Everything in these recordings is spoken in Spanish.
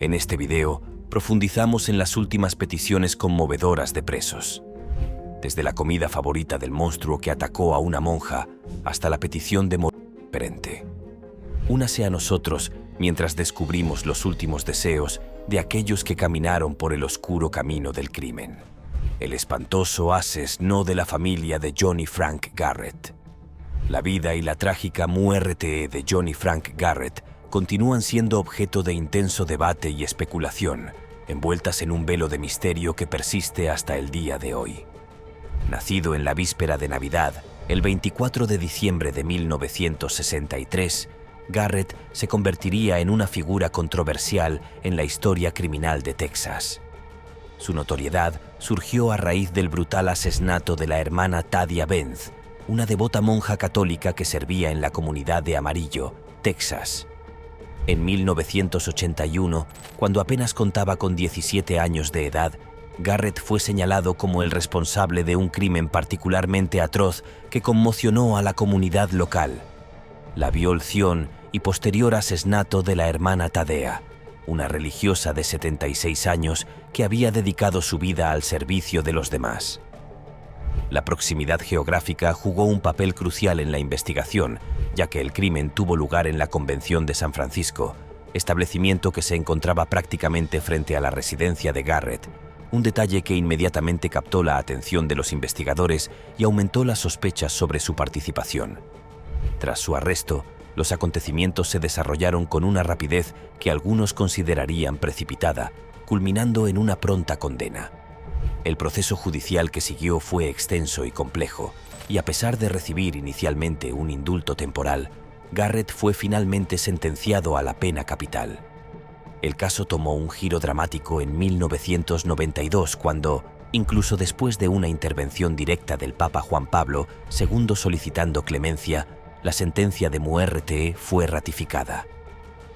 En este video, profundizamos en las últimas peticiones conmovedoras de presos. Desde la comida favorita del monstruo que atacó a una monja hasta la petición de morir diferente. Únase a nosotros mientras descubrimos los últimos deseos de aquellos que caminaron por el oscuro camino del crimen. El espantoso asesino de la familia de Johnny Frank Garrett. La vida y la trágica muerte de Johnny Frank Garrett continúan siendo objeto de intenso debate y especulación, envueltas en un velo de misterio que persiste hasta el día de hoy. Nacido en la víspera de Navidad, el 24 de diciembre de 1963, Garrett se convertiría en una figura controversial en la historia criminal de Texas. Su notoriedad surgió a raíz del brutal asesinato de la hermana Tadia Benz, una devota monja católica que servía en la comunidad de Amarillo, Texas. En 1981, cuando apenas contaba con 17 años de edad, Garrett fue señalado como el responsable de un crimen particularmente atroz que conmocionó a la comunidad local: la violación y posterior asesinato de la hermana Tadea, una religiosa de 76 años que había dedicado su vida al servicio de los demás. La proximidad geográfica jugó un papel crucial en la investigación, ya que el crimen tuvo lugar en la Convención de San Francisco, establecimiento que se encontraba prácticamente frente a la residencia de Garrett, un detalle que inmediatamente captó la atención de los investigadores y aumentó las sospechas sobre su participación. Tras su arresto, los acontecimientos se desarrollaron con una rapidez que algunos considerarían precipitada, culminando en una pronta condena. El proceso judicial que siguió fue extenso y complejo, y a pesar de recibir inicialmente un indulto temporal, Garrett fue finalmente sentenciado a la pena capital. El caso tomó un giro dramático en 1992 cuando, incluso después de una intervención directa del Papa Juan Pablo II solicitando clemencia, la sentencia de muerte fue ratificada.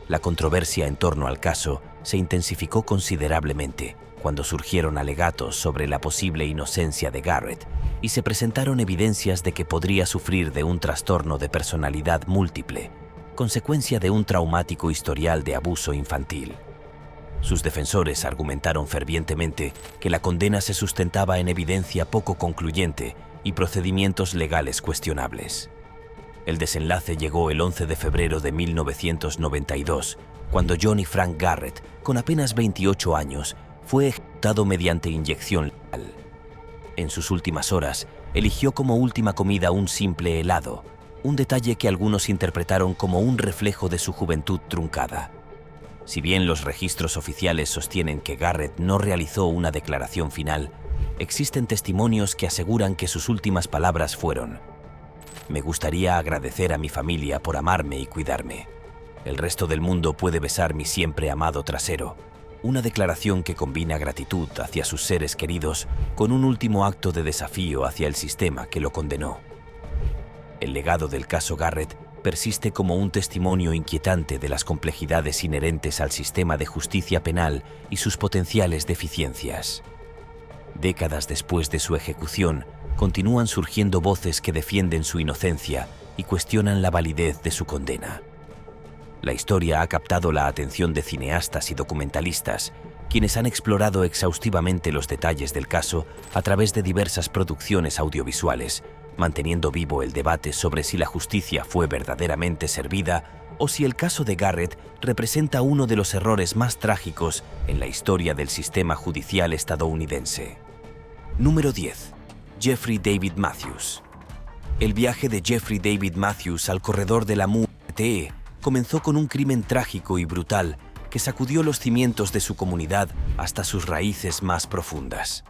La controversia en torno al caso se intensificó considerablemente cuando surgieron alegatos sobre la posible inocencia de Garrett y se presentaron evidencias de que podría sufrir de un trastorno de personalidad múltiple, consecuencia de un traumático historial de abuso infantil. Sus defensores argumentaron fervientemente que la condena se sustentaba en evidencia poco concluyente y procedimientos legales cuestionables. El desenlace llegó el 11 de febrero de 1992, cuando Johnny Frank Garrett, con apenas 28 años, fue ejecutado mediante inyección letal. En sus últimas horas, eligió como última comida un simple helado, un detalle que algunos interpretaron como un reflejo de su juventud truncada. Si bien los registros oficiales sostienen que Garrett no realizó una declaración final, existen testimonios que aseguran que sus últimas palabras fueron: «Me gustaría agradecer a mi familia por amarme y cuidarme. El resto del mundo puede besar mi siempre amado trasero». Una declaración que combina gratitud hacia sus seres queridos con un último acto de desafío hacia el sistema que lo condenó. El legado del caso Garrett persiste como un testimonio inquietante de las complejidades inherentes al sistema de justicia penal y sus potenciales deficiencias. Décadas después de su ejecución, continúan surgiendo voces que defienden su inocencia y cuestionan la validez de su condena. La historia ha captado la atención de cineastas y documentalistas, quienes han explorado exhaustivamente los detalles del caso a través de diversas producciones audiovisuales, manteniendo vivo el debate sobre si la justicia fue verdaderamente servida o si el caso de Garrett representa uno de los errores más trágicos en la historia del sistema judicial estadounidense. Número 10. Jeffrey David Matthews. El viaje de Jeffrey David Matthews al corredor de la muerte comenzó con un crimen trágico y brutal que sacudió los cimientos de su comunidad hasta sus raíces más profundas.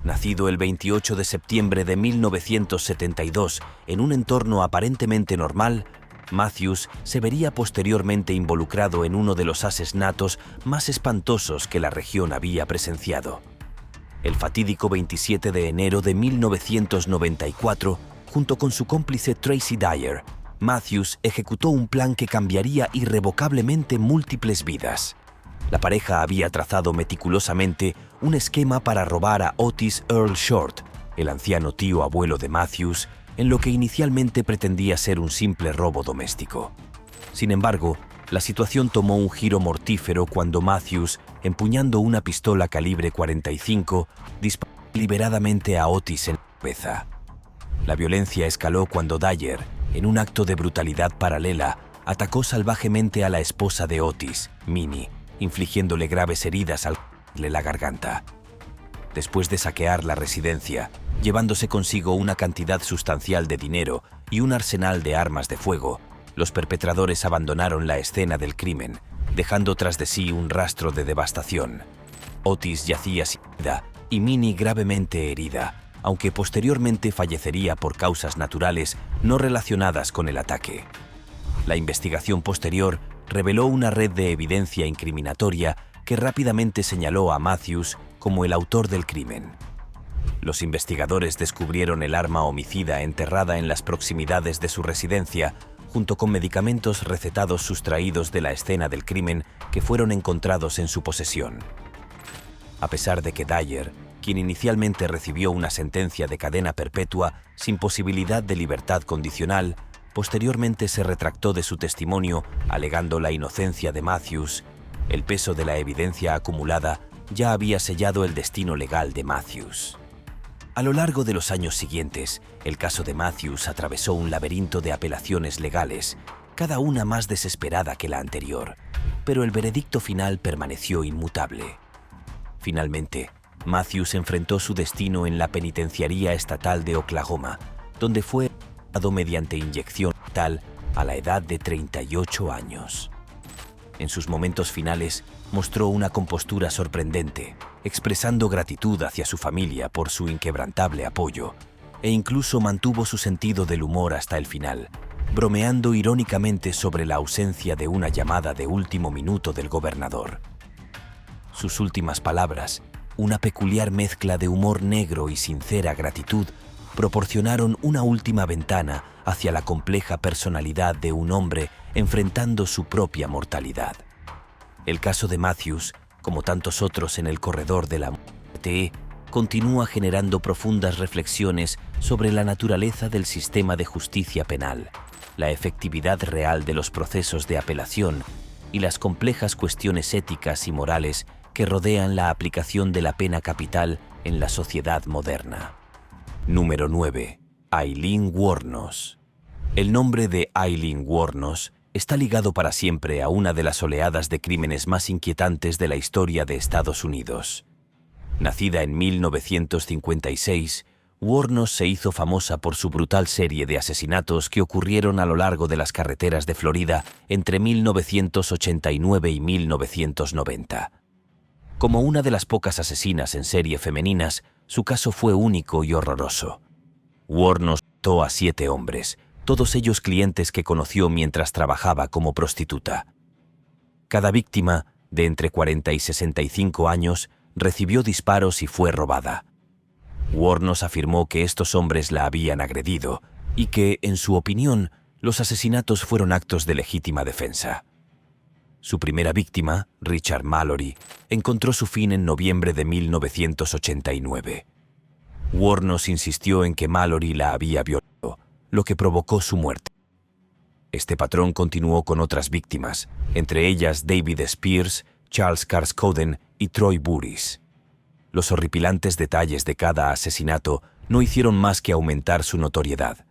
Nacido el 28 de septiembre de 1972 en un entorno aparentemente normal, Matthews se vería posteriormente involucrado en uno de los asesinatos más espantosos que la región había presenciado. El fatídico 27 de enero de 1994, junto con su cómplice Tracy Dyer, Matthews ejecutó un plan que cambiaría irrevocablemente múltiples vidas. La pareja había trazado meticulosamente un esquema para robar a Otis Earl Short, el anciano tío abuelo de Matthews, en lo que inicialmente pretendía ser un simple robo doméstico. Sin embargo, La situación tomó un giro mortífero cuando Matthews, empuñando una pistola calibre 45, disparó deliberadamente a Otis en la cabeza. La violencia escaló cuando Dyer, en un acto de brutalidad paralela, atacó salvajemente a la esposa de Otis, Minnie, infligiéndole graves heridas al cortarle la garganta. Después de saquear la residencia, llevándose consigo una cantidad sustancial de dinero y un arsenal de armas de fuego, los perpetradores abandonaron la escena del crimen, dejando tras de sí un rastro de devastación. Otis yacía sin vida y Minnie gravemente herida, aunque posteriormente fallecería por causas naturales no relacionadas con el ataque. La investigación posterior reveló una red de evidencia incriminatoria que rápidamente señaló a Matthews como el autor del crimen. Los investigadores descubrieron el arma homicida enterrada en las proximidades de su residencia, junto con medicamentos recetados sustraídos de la escena del crimen que fueron encontrados en su posesión. A pesar de que Dyer, quien inicialmente recibió una sentencia de cadena perpetua sin posibilidad de libertad condicional, posteriormente se retractó de su testimonio alegando la inocencia de Matthews, el peso de la evidencia acumulada ya había sellado el destino legal de Matthews. A lo largo de los años siguientes, el caso de Matthews atravesó un laberinto de apelaciones legales, cada una más desesperada que la anterior, pero el veredicto final permaneció inmutable. Finalmente, Matthews enfrentó su destino en la penitenciaría estatal de Oklahoma, donde fue ejecutado mediante inyección letal a la edad de 38 años. En sus momentos finales, mostró una compostura sorprendente, expresando gratitud hacia su familia por su inquebrantable apoyo, e incluso mantuvo su sentido del humor hasta el final, bromeando irónicamente sobre la ausencia de una llamada de último minuto del gobernador. Sus últimas palabras, una peculiar mezcla de humor negro y sincera gratitud, proporcionaron una última ventana hacia la compleja personalidad de un hombre enfrentando su propia mortalidad. El caso de Matthews, como tantos otros en el corredor de la muerte, continúa generando profundas reflexiones sobre la naturaleza del sistema de justicia penal, la efectividad real de los procesos de apelación y las complejas cuestiones éticas y morales que rodean la aplicación de la pena capital en la sociedad moderna. Número 9. Aileen Wuornos. El nombre de Aileen Wuornos está ligado para siempre a una de las oleadas de crímenes más inquietantes de la historia de Estados Unidos. Nacida en 1956, Wuornos se hizo famosa por su brutal serie de asesinatos que ocurrieron a lo largo de las carreteras de Florida entre 1989 y 1990. Como una de las pocas asesinas en serie femeninas, su caso fue único y horroroso. Wuornos mató a 7 hombres, todos ellos clientes que conoció mientras trabajaba como prostituta. Cada víctima, de entre 40 y 65 años, recibió disparos y fue robada. Wuornos afirmó que estos hombres la habían agredido y que, en su opinión, los asesinatos fueron actos de legítima defensa. Su primera víctima, Richard Mallory, encontró su fin en noviembre de 1989. Wuornos insistió en que Mallory la había violado, lo que provocó su muerte. Este patrón continuó con otras víctimas, entre ellas David Spears, Charles Carscoden y Troy Burris. Los horripilantes detalles de cada asesinato no hicieron más que aumentar su notoriedad.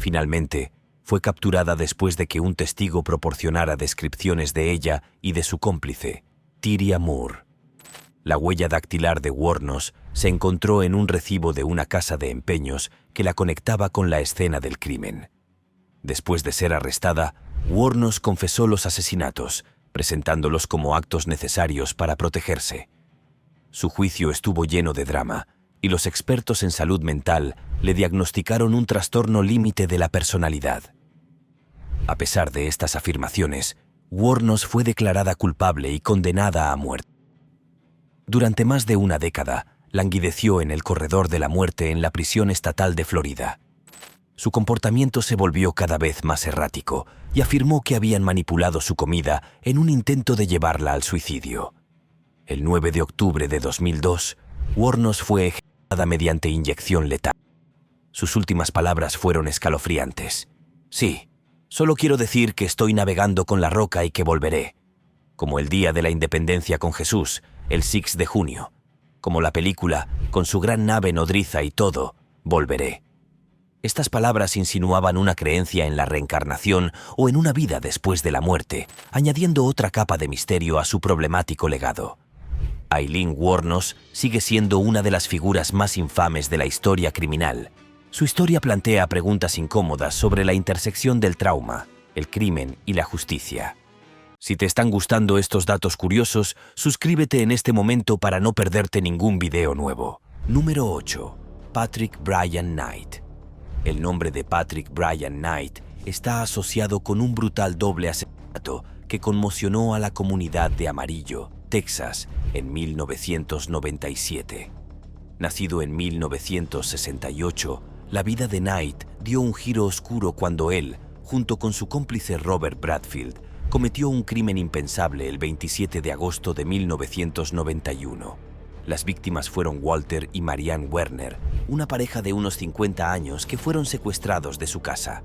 Finalmente, fue capturada después de que un testigo proporcionara descripciones de ella y de su cómplice, Tyria Moore. La huella dactilar de Wuornos se encontró en un recibo de una casa de empeños que la conectaba con la escena del crimen. Después de ser arrestada, Wuornos confesó los asesinatos, presentándolos como actos necesarios para protegerse. Su juicio estuvo lleno de drama, y los expertos en salud mental le diagnosticaron un trastorno límite de la personalidad. A pesar de estas afirmaciones, Wuornos fue declarada culpable y condenada a muerte. Durante más de una década, languideció en el corredor de la muerte en la prisión estatal de Florida. Su comportamiento se volvió cada vez más errático y afirmó que habían manipulado su comida en un intento de llevarla al suicidio. El 9 de octubre de 2002, Wuornos fue ejecutada mediante inyección letal. Sus últimas palabras fueron escalofriantes. Sí, Solo quiero decir que estoy navegando con la roca y que volveré. Como el día de la independencia con Jesús, el 6 de junio. Como la película, con su gran nave nodriza y todo, volveré. Estas palabras insinuaban una creencia en la reencarnación o en una vida después de la muerte, añadiendo otra capa de misterio a su problemático legado. Aileen Wuornos sigue siendo una de las figuras más infames de la historia criminal. Su historia plantea preguntas incómodas sobre la intersección del trauma, el crimen y la justicia. Si te están gustando estos datos curiosos, suscríbete en este momento para no perderte ningún video nuevo. Número 8. Patrick Brian Knight. El nombre de Patrick Brian Knight está asociado con un brutal doble asesinato que conmocionó a la comunidad de Amarillo, Texas, en 1997. Nacido en 1968, la vida de Knight dio un giro oscuro cuando él, junto con su cómplice Robert Bradfield, cometió un crimen impensable el 27 de agosto de 1991. Las víctimas fueron Walter y Marianne Werner, una pareja de unos 50 años que fueron secuestrados de su casa.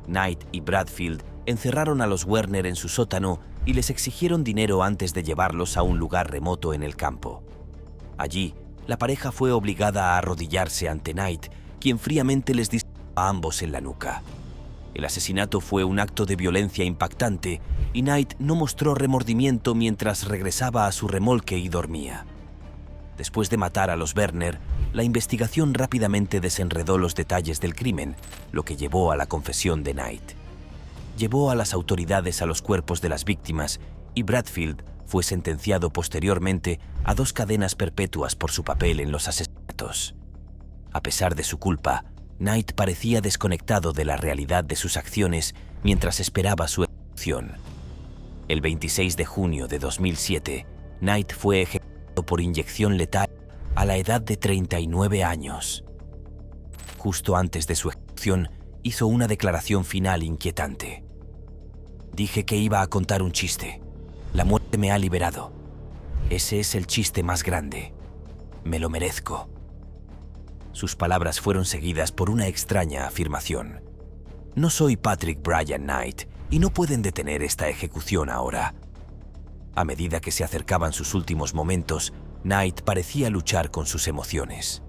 Knight y Bradfield encerraron a los Werner en su sótano y les exigieron dinero antes de llevarlos a un lugar remoto en el campo. Allí, la pareja fue obligada a arrodillarse ante Knight, quien fríamente les disparó a ambos en la nuca. El asesinato fue un acto de violencia impactante y Knight no mostró remordimiento mientras regresaba a su remolque y dormía. Después de matar a los Werner, la investigación rápidamente desenredó los detalles del crimen, lo que llevó a la confesión de Knight. Llevó a las autoridades a los cuerpos de las víctimas y Bradfield fue sentenciado posteriormente a 2 cadenas perpetuas por su papel en los asesinatos. A pesar de su culpa, Knight parecía desconectado de la realidad de sus acciones mientras esperaba su ejecución. El 26 de junio de 2007, Knight fue ejecutado por inyección letal a la edad de 39 años. Justo antes de su ejecución, hizo una declaración final inquietante. Dije que iba a contar un chiste. La muerte me ha liberado. Ese es el chiste más grande. Me lo merezco. Sus palabras fueron seguidas por una extraña afirmación. No soy Patrick Brian Knight y no pueden detener esta ejecución ahora. A medida que se acercaban sus últimos momentos, Knight parecía luchar con sus emociones.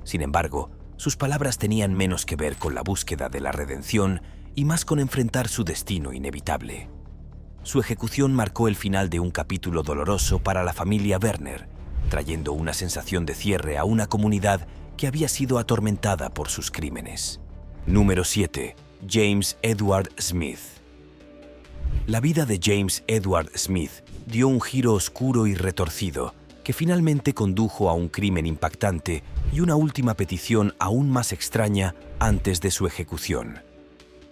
Sin embargo, sus palabras tenían menos que ver con la búsqueda de la redención y más con enfrentar su destino inevitable. Su ejecución marcó el final de un capítulo doloroso para la familia Werner, trayendo una sensación de cierre a una comunidad que había sido atormentada por sus crímenes. Número 7. James Edward Smith. La vida de James Edward Smith dio un giro oscuro y retorcido que finalmente condujo a un crimen impactante y una última petición aún más extraña antes de su ejecución.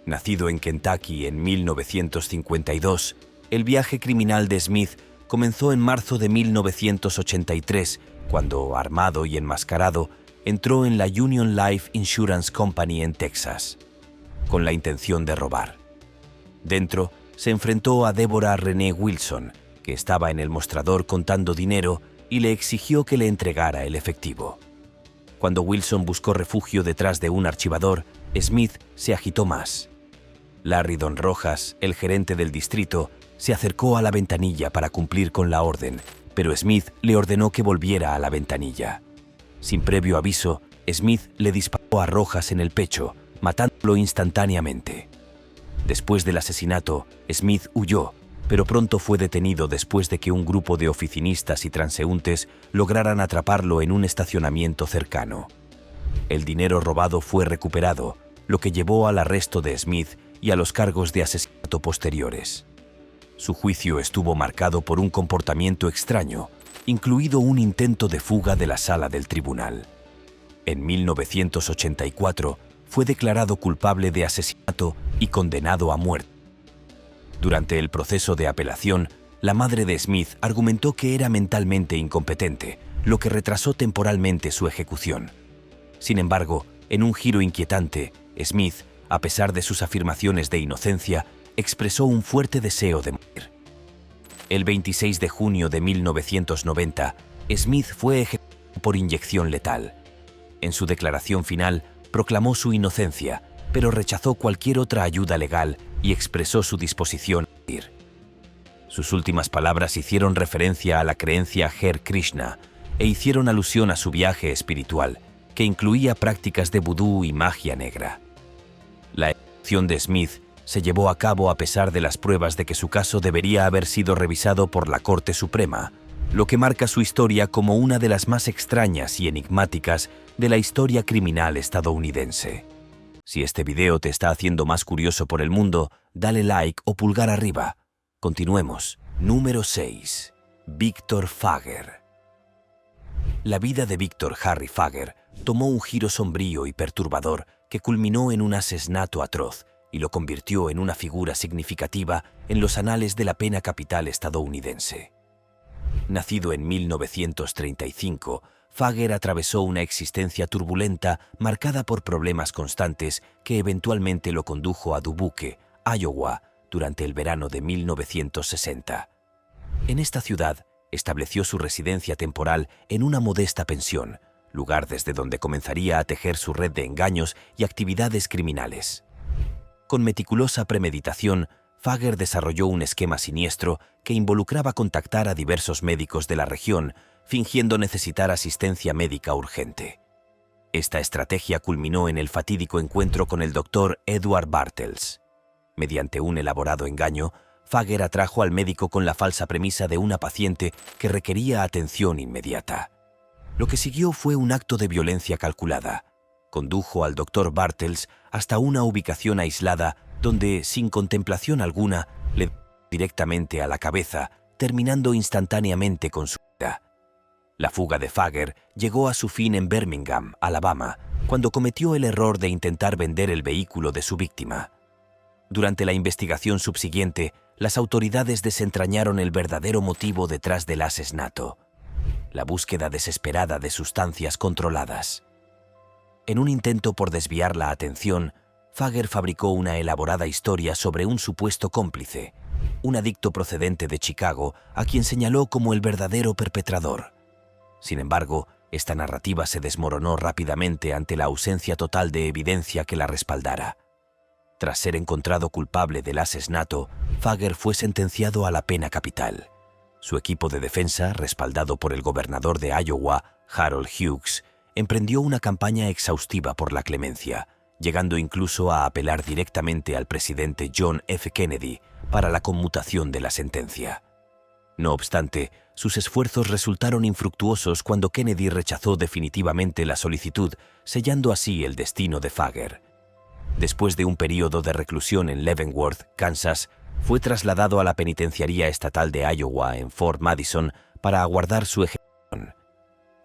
Nacido en Kentucky en 1952, el viaje criminal de Smith comenzó en marzo de 1983, cuando, armado y enmascarado, entró en la Union Life Insurance Company en Texas, con la intención de robar. Dentro, se enfrentó a Deborah Renee Wilson, que estaba en el mostrador contando dinero, y le exigió que le entregara el efectivo. Cuando Wilson buscó refugio detrás de un archivador, Smith se agitó más. Larry Don Rojas, el gerente del distrito, se acercó a la ventanilla para cumplir con la orden, pero Smith le ordenó que volviera a la ventanilla. Sin previo aviso, Smith le disparó a Rojas en el pecho, matándolo instantáneamente. Después del asesinato, Smith huyó, pero pronto fue detenido después de que un grupo de oficinistas y transeúntes lograran atraparlo en un estacionamiento cercano. El dinero robado fue recuperado, lo que llevó al arresto de Smith y a los cargos de asesinato posteriores. Su juicio estuvo marcado por un comportamiento extraño, incluido un intento de fuga de la sala del tribunal. En 1984, fue declarado culpable de asesinato y condenado a muerte. Durante el proceso de apelación, la madre de Smith argumentó que era mentalmente incompetente, lo que retrasó temporalmente su ejecución. Sin embargo, en un giro inquietante, Smith, a pesar de sus afirmaciones de inocencia, expresó un fuerte deseo de morir. El 26 de junio de 1990, Smith fue ejecutado por inyección letal. En su declaración final, proclamó su inocencia, pero rechazó cualquier otra ayuda legal y expresó su disposición a ir. Sus últimas palabras hicieron referencia a la creencia Hare Krishna e hicieron alusión a su viaje espiritual, que incluía prácticas de vudú y magia negra. La ejecución de Smith se llevó a cabo a pesar de las pruebas de que su caso debería haber sido revisado por la Corte Suprema, lo que marca su historia como una de las más extrañas y enigmáticas de la historia criminal estadounidense. Si este video te está haciendo más curioso por el mundo, dale like o pulgar arriba. Continuemos. Número 6. Victor Fager. La vida de Victor Harry Fager tomó un giro sombrío y perturbador que culminó en un asesinato atroz y lo convirtió en una figura significativa en los anales de la pena capital estadounidense. Nacido en 1935, Fager atravesó una existencia turbulenta marcada por problemas constantes que eventualmente lo condujo a Dubuque, Iowa, durante el verano de 1960. En esta ciudad, estableció su residencia temporal en una modesta pensión, lugar desde donde comenzaría a tejer su red de engaños y actividades criminales. Con meticulosa premeditación, Fager desarrolló un esquema siniestro que involucraba contactar a diversos médicos de la región, fingiendo necesitar asistencia médica urgente. Esta estrategia culminó en el fatídico encuentro con el doctor Edward Bartels. Mediante un elaborado engaño, Fager atrajo al médico con la falsa premisa de una paciente que requería atención inmediata. Lo que siguió fue un acto de violencia calculada. Condujo al doctor Bartels hasta una ubicación aislada donde, sin contemplación alguna, le dio directamente a la cabeza, terminando instantáneamente con su vida. La fuga de Fager llegó a su fin en Birmingham, Alabama, cuando cometió el error de intentar vender el vehículo de su víctima. Durante la investigación subsiguiente, las autoridades desentrañaron el verdadero motivo detrás del asesinato: la búsqueda desesperada de sustancias controladas. En un intento por desviar la atención, Fager fabricó una elaborada historia sobre un supuesto cómplice, un adicto procedente de Chicago, a quien señaló como el verdadero perpetrador. Sin embargo, esta narrativa se desmoronó rápidamente ante la ausencia total de evidencia que la respaldara. Tras ser encontrado culpable del asesinato, Fager fue sentenciado a la pena capital. Su equipo de defensa, respaldado por el gobernador de Iowa, Harold Hughes, emprendió una campaña exhaustiva por la clemencia, llegando incluso a apelar directamente al presidente John F. Kennedy para la conmutación de la sentencia. No obstante, sus esfuerzos resultaron infructuosos cuando Kennedy rechazó definitivamente la solicitud, sellando así el destino de Fager. Después de un período de reclusión en Leavenworth, Kansas, fue trasladado a la penitenciaría estatal de Iowa en Fort Madison para aguardar su ejecución.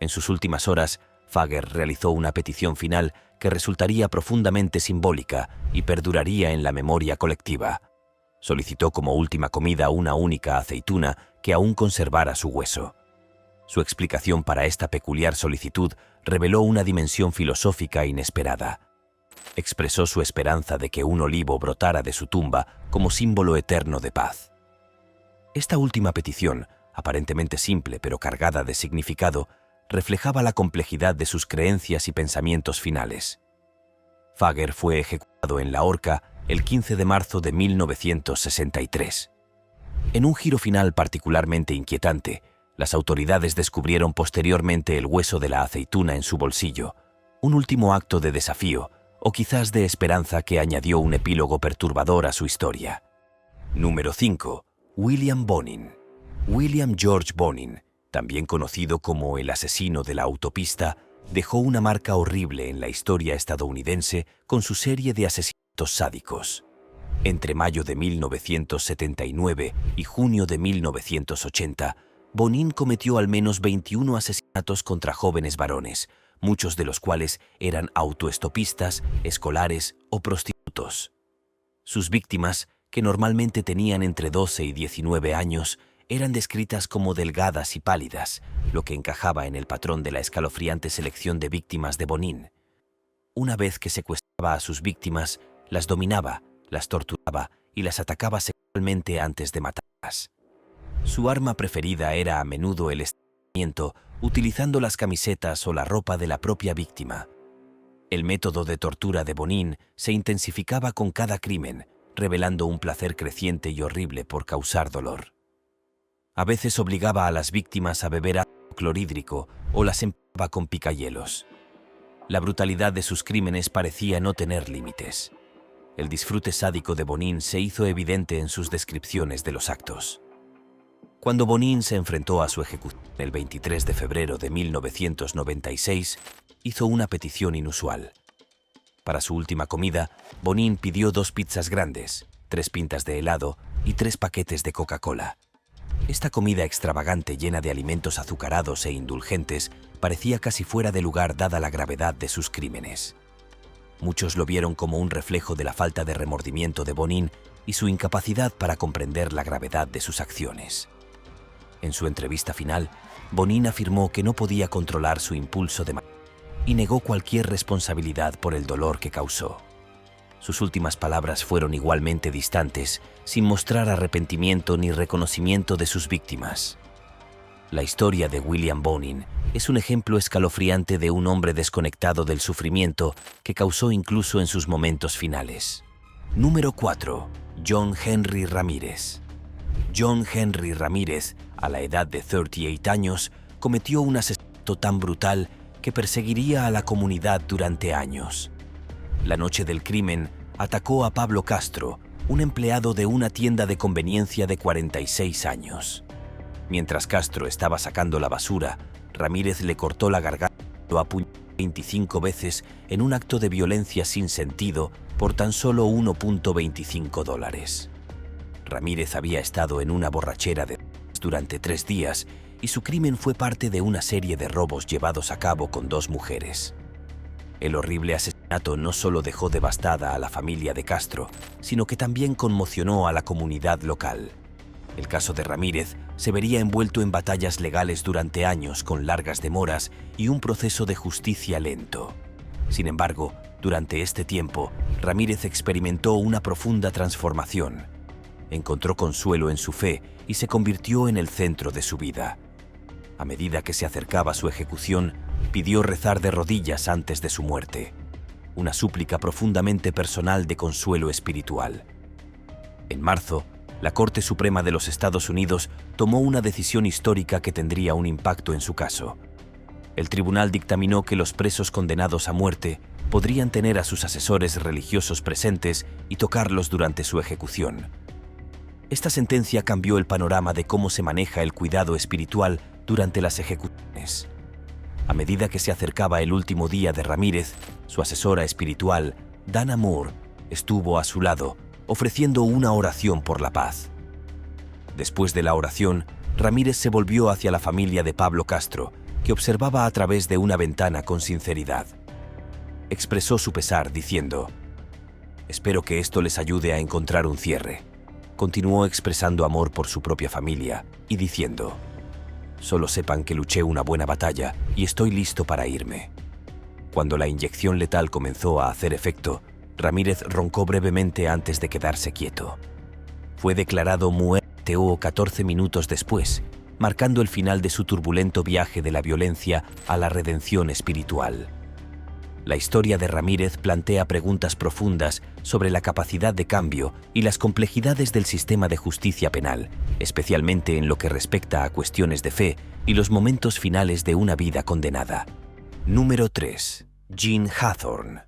En sus últimas horas, Fager realizó una petición final que resultaría profundamente simbólica y perduraría en la memoria colectiva. Solicitó como última comida una única aceituna que aún conservara su hueso. Su explicación para esta peculiar solicitud reveló una dimensión filosófica inesperada. Expresó su esperanza de que un olivo brotara de su tumba como símbolo eterno de paz. Esta última petición, aparentemente simple pero cargada de significado, reflejaba la complejidad de sus creencias y pensamientos finales. Fager fue ejecutado en la horca el 15 de marzo de 1963. En un giro final particularmente inquietante, las autoridades descubrieron posteriormente el hueso de la aceituna en su bolsillo, un último acto de desafío, o quizás de esperanza que añadió un epílogo perturbador a su historia. Número 5. William Bonin. William George Bonin, también conocido como el asesino de la autopista, dejó una marca horrible en la historia estadounidense con su serie de asesinatos sádicos. Entre mayo de 1979 y junio de 1980, Bonin cometió al menos 21 asesinatos contra jóvenes varones, muchos de los cuales eran autoestopistas, escolares o prostitutos. Sus víctimas, que normalmente tenían entre 12 y 19 años, eran descritas como delgadas y pálidas, lo que encajaba en el patrón de la escalofriante selección de víctimas de Bonin. Una vez que secuestraba a sus víctimas, las dominaba, las torturaba y las atacaba sexualmente antes de matarlas. Su arma preferida era a menudo el estrangulamiento, utilizando las camisetas o la ropa de la propia víctima. El método de tortura de Bonin se intensificaba con cada crimen, revelando un placer creciente y horrible por causar dolor. A veces obligaba a las víctimas a beber ácido clorhídrico o las empalaba con picahielos. La brutalidad de sus crímenes parecía no tener límites. El disfrute sádico de Bonin se hizo evidente en sus descripciones de los actos. Cuando Bonin se enfrentó a su ejecución el 23 de febrero de 1996, hizo una petición inusual. Para su última comida, Bonin pidió 2 pizzas grandes, 3 pintas de helado y 3 paquetes de Coca-Cola. Esta comida extravagante llena de alimentos azucarados e indulgentes parecía casi fuera de lugar dada la gravedad de sus crímenes. Muchos lo vieron como un reflejo de la falta de remordimiento de Bonin y su incapacidad para comprender la gravedad de sus acciones. En su entrevista final, Bonin afirmó que no podía controlar su impulso de matar y negó cualquier responsabilidad por el dolor que causó. Sus últimas palabras fueron igualmente distantes, sin mostrar arrepentimiento ni reconocimiento de sus víctimas. La historia de William Bonin es un ejemplo escalofriante de un hombre desconectado del sufrimiento que causó incluso en sus momentos finales. Número 4. John Henry Ramírez. John Henry Ramírez, a la edad de 38 años, cometió un asesinato tan brutal que perseguiría a la comunidad durante años. La noche del crimen, atacó a Pablo Castro, un empleado de una tienda de conveniencia de 46 años. Mientras Castro estaba sacando la basura, Ramírez le cortó la garganta y lo apuñaló 25 veces en un acto de violencia sin sentido por tan solo $1.25. Ramírez había estado en una borrachera durante 3 días y su crimen fue parte de una serie de robos llevados a cabo con 2 mujeres. El horrible asesinato no solo dejó devastada a la familia de Castro, sino que también conmocionó a la comunidad local. El caso de Ramírez se vería envuelto en batallas legales durante años con largas demoras y un proceso de justicia lento. Sin embargo, durante este tiempo, Ramírez experimentó una profunda transformación. Encontró consuelo en su fe y se convirtió en el centro de su vida. A medida que se acercaba a su ejecución, pidió rezar de rodillas antes de su muerte, una súplica profundamente personal de consuelo espiritual. En marzo, la Corte Suprema de los Estados Unidos tomó una decisión histórica que tendría un impacto en su caso. El tribunal dictaminó que los presos condenados a muerte podrían tener a sus asesores religiosos presentes y tocarlos durante su ejecución. Esta sentencia cambió el panorama de cómo se maneja el cuidado espiritual durante las ejecuciones. A medida que se acercaba el último día de Ramírez, su asesora espiritual, Dana Moore, estuvo a su lado, ofreciendo una oración por la paz. Después de la oración, Ramírez se volvió hacia la familia de Pablo Castro, que observaba a través de una ventana con sinceridad. Expresó su pesar diciendo: «Espero que esto les ayude a encontrar un cierre». Continuó expresando amor por su propia familia y diciendo: «Solo sepan que luché una buena batalla y estoy listo para irme». Cuando la inyección letal comenzó a hacer efecto, Ramírez roncó brevemente antes de quedarse quieto. Fue declarado muerto 14 minutos después, marcando el final de su turbulento viaje de la violencia a la redención espiritual. La historia de Ramírez plantea preguntas profundas sobre la capacidad de cambio y las complejidades del sistema de justicia penal, especialmente en lo que respecta a cuestiones de fe y los momentos finales de una vida condenada. Número 3. Jean Hathorne.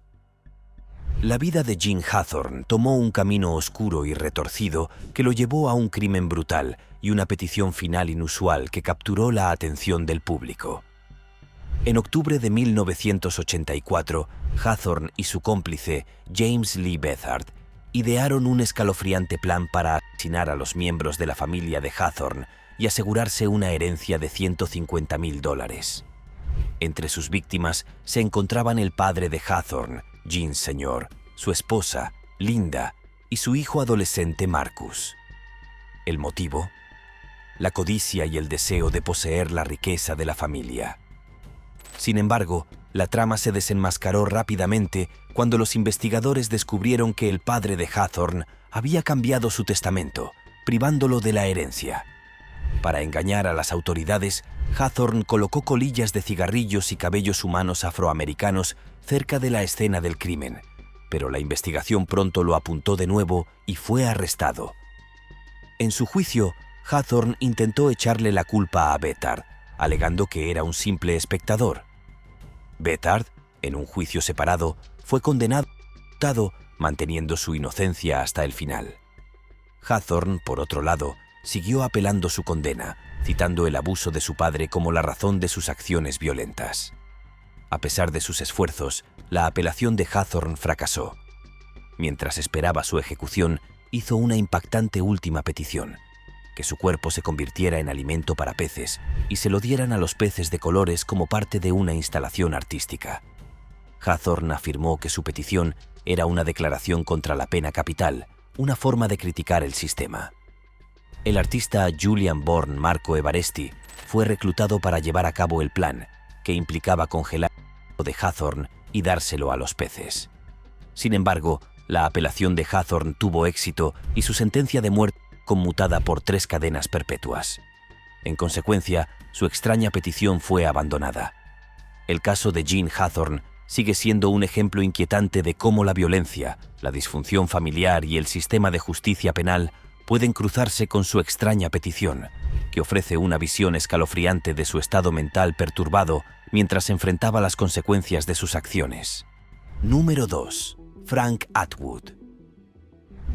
La vida de Jean Hathorne tomó un camino oscuro y retorcido que lo llevó a un crimen brutal y una petición final inusual que capturó la atención del público. En octubre de 1984, Hathorne y su cómplice, James Lee Bethard, idearon un escalofriante plan para asesinar a los miembros de la familia de Hathorne y asegurarse una herencia de $150,000. Entre sus víctimas se encontraban el padre de Hathorne, Jean Sr., su esposa, Linda, y su hijo adolescente Marcus. ¿El motivo? La codicia y el deseo de poseer la riqueza de la familia. Sin embargo, la trama se desenmascaró rápidamente cuando los investigadores descubrieron que el padre de Hathorne había cambiado su testamento, privándolo de la herencia. Para engañar a las autoridades, Hathorne colocó colillas de cigarrillos y cabellos humanos afroamericanos cerca de la escena del crimen, pero la investigación pronto lo apuntó de nuevo y fue arrestado. En su juicio, Hathorne intentó echarle la culpa a Bethard, alegando que era un simple espectador. Bethard, en un juicio separado, fue condenado, manteniendo su inocencia hasta el final. Hathorne, por otro lado, siguió apelando su condena, citando el abuso de su padre como la razón de sus acciones violentas. A pesar de sus esfuerzos, la apelación de Hathorne fracasó. Mientras esperaba su ejecución, hizo una impactante última petición: que su cuerpo se convirtiera en alimento para peces y se lo dieran a los peces de colores como parte de una instalación artística. Hathorne afirmó que su petición era una declaración contra la pena capital, una forma de criticar el sistema. El artista Julian Born Marco Evaresti fue reclutado para llevar a cabo el plan, que implicaba congelar el cuerpo de Hathorne y dárselo a los peces. Sin embargo, la apelación de Hathorne tuvo éxito y su sentencia de muerte fue conmutada por 3 cadenas perpetuas. En consecuencia, su extraña petición fue abandonada. El caso de Jean Hathorne sigue siendo un ejemplo inquietante de cómo la violencia, la disfunción familiar y el sistema de justicia penal pueden cruzarse con su extraña petición, que ofrece una visión escalofriante de su estado mental perturbado mientras enfrentaba las consecuencias de sus acciones. Número 2. Frank Atwood.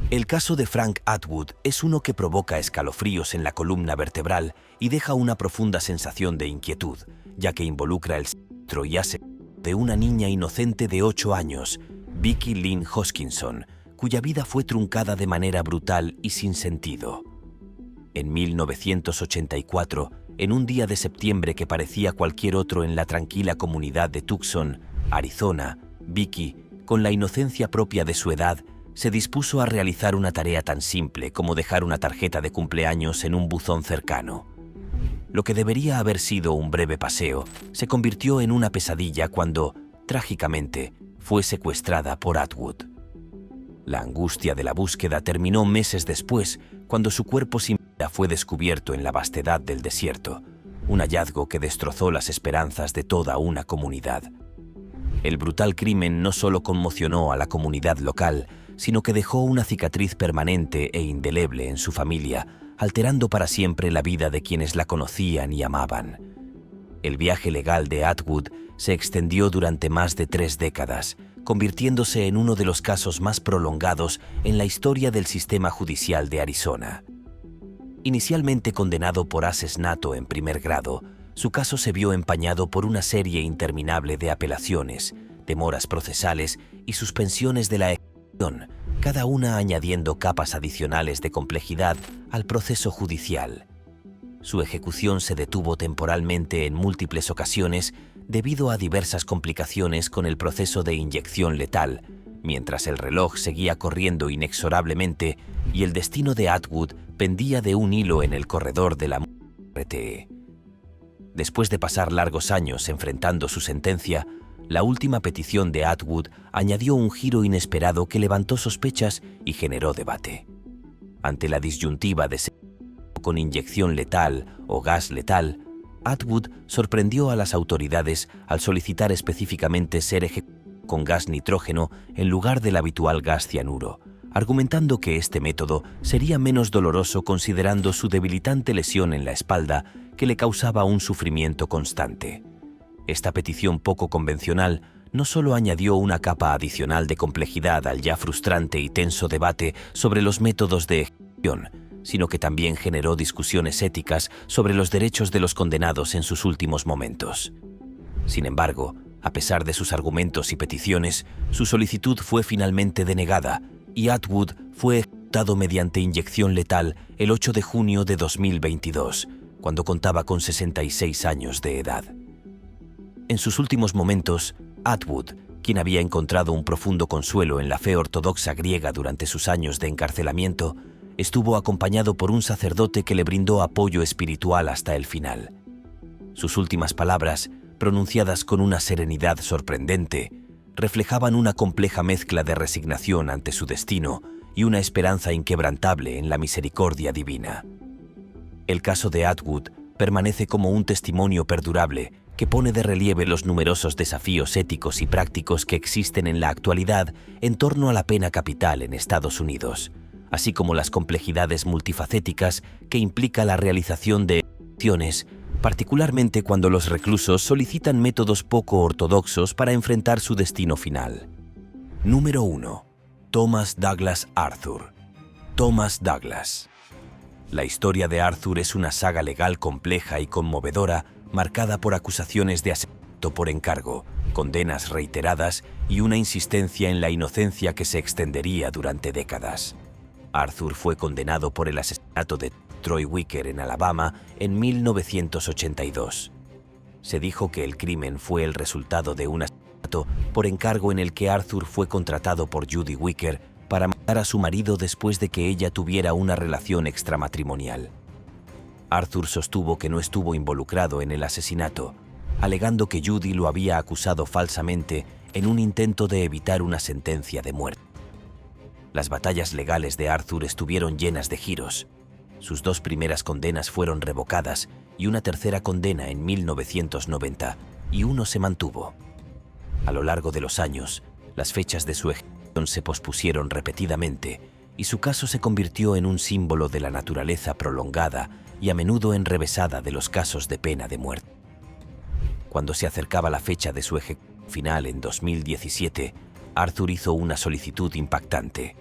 El caso de Frank Atwood es uno que provoca escalofríos en la columna vertebral y deja una profunda sensación de inquietud, ya que involucra el secuestro y asesinato de una niña inocente de 8 años, Vicky Lynn Hoskinson, cuya vida fue truncada de manera brutal y sin sentido. En 1984, en un día de septiembre que parecía cualquier otro en la tranquila comunidad de Tucson, Arizona, Vicky, con la inocencia propia de su edad, se dispuso a realizar una tarea tan simple como dejar una tarjeta de cumpleaños en un buzón cercano. Lo que debería haber sido un breve paseo se convirtió en una pesadilla cuando, trágicamente, fue secuestrada por Atwood. La angustia de la búsqueda terminó meses después, cuando su cuerpo sin vida fue descubierto en la vastedad del desierto, un hallazgo que destrozó las esperanzas de toda una comunidad. El brutal crimen no solo conmocionó a la comunidad local, sino que dejó una cicatriz permanente e indeleble en su familia, alterando para siempre la vida de quienes la conocían y amaban. El viaje legal de Atwood se extendió durante más de 3 décadas, convirtiéndose en uno de los casos más prolongados en la historia del sistema judicial de Arizona. Inicialmente condenado por asesinato en primer grado, su caso se vio empañado por una serie interminable de apelaciones, demoras procesales y suspensiones de la ejecución, cada una añadiendo capas adicionales de complejidad al proceso judicial. Su ejecución se detuvo temporalmente en múltiples ocasiones debido a diversas complicaciones con el proceso de inyección letal, mientras el reloj seguía corriendo inexorablemente y el destino de Atwood pendía de un hilo en el corredor de la muerte. Después de pasar largos años enfrentando su sentencia, la última petición de Atwood añadió un giro inesperado que levantó sospechas y generó debate. Ante la disyuntiva de ser con inyección letal o gas letal, Atwood sorprendió a las autoridades al solicitar específicamente ser ejecutado con gas nitrógeno en lugar del habitual gas cianuro, argumentando que este método sería menos doloroso considerando su debilitante lesión en la espalda que le causaba un sufrimiento constante. Esta petición poco convencional no solo añadió una capa adicional de complejidad al ya frustrante y tenso debate sobre los métodos de ejecución, sino que también generó discusiones éticas sobre los derechos de los condenados en sus últimos momentos. Sin embargo, a pesar de sus argumentos y peticiones, su solicitud fue finalmente denegada y Atwood fue ejecutado mediante inyección letal el 8 de junio de 2022, cuando contaba con 66 años de edad. En sus últimos momentos, Atwood, quien había encontrado un profundo consuelo en la fe ortodoxa griega durante sus años de encarcelamiento, estuvo acompañado por un sacerdote que le brindó apoyo espiritual hasta el final. Sus últimas palabras, pronunciadas con una serenidad sorprendente, reflejaban una compleja mezcla de resignación ante su destino y una esperanza inquebrantable en la misericordia divina. El caso de Atwood permanece como un testimonio perdurable que pone de relieve los numerosos desafíos éticos y prácticos que existen en la actualidad en torno a la pena capital en Estados Unidos, así como las complejidades multifacéticas que implica la realización de ejecuciones, particularmente cuando los reclusos solicitan métodos poco ortodoxos para enfrentar su destino final. Número 1. Thomas Douglas Arthur. Thomas Douglas. La historia de Arthur es una saga legal compleja y conmovedora, marcada por acusaciones de asesinato por encargo, condenas reiteradas y una insistencia en la inocencia que se extendería durante décadas. Arthur fue condenado por el asesinato de Troy Wicker en Alabama en 1982. Se dijo que el crimen fue el resultado de un asesinato por encargo en el que Arthur fue contratado por Judy Wicker para matar a su marido después de que ella tuviera una relación extramatrimonial. Arthur sostuvo que no estuvo involucrado en el asesinato, alegando que Judy lo había acusado falsamente en un intento de evitar una sentencia de muerte. Las batallas legales de Arthur estuvieron llenas de giros. Sus 2 primeras condenas fueron revocadas y una tercera condena en 1990, y uno se mantuvo. A lo largo de los años, las fechas de su ejecución se pospusieron repetidamente y su caso se convirtió en un símbolo de la naturaleza prolongada y a menudo enrevesada de los casos de pena de muerte. Cuando se acercaba la fecha de su ejecución final en 2017, Arthur hizo una solicitud impactante.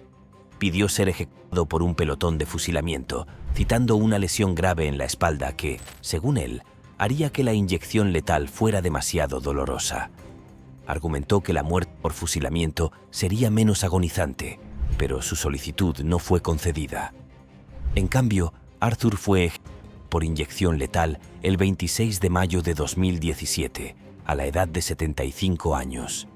Pidió ser ejecutado por un pelotón de fusilamiento, citando una lesión grave en la espalda que, según él, haría que la inyección letal fuera demasiado dolorosa. Argumentó que la muerte por fusilamiento sería menos agonizante, pero su solicitud no fue concedida. En cambio, Arthur fue ejecutado por inyección letal el 26 de mayo de 2017, a la edad de 75 años.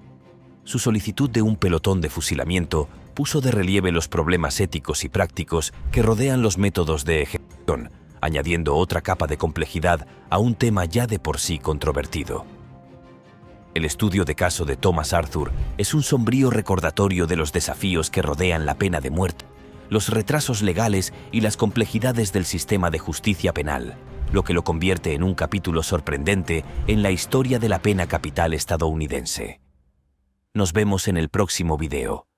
Su solicitud de un pelotón de fusilamiento puso de relieve los problemas éticos y prácticos que rodean los métodos de ejecución, añadiendo otra capa de complejidad a un tema ya de por sí controvertido. El estudio de caso de Thomas Arthur es un sombrío recordatorio de los desafíos que rodean la pena de muerte, los retrasos legales y las complejidades del sistema de justicia penal, lo que lo convierte en un capítulo sorprendente en la historia de la pena capital estadounidense. Nos vemos en el próximo video.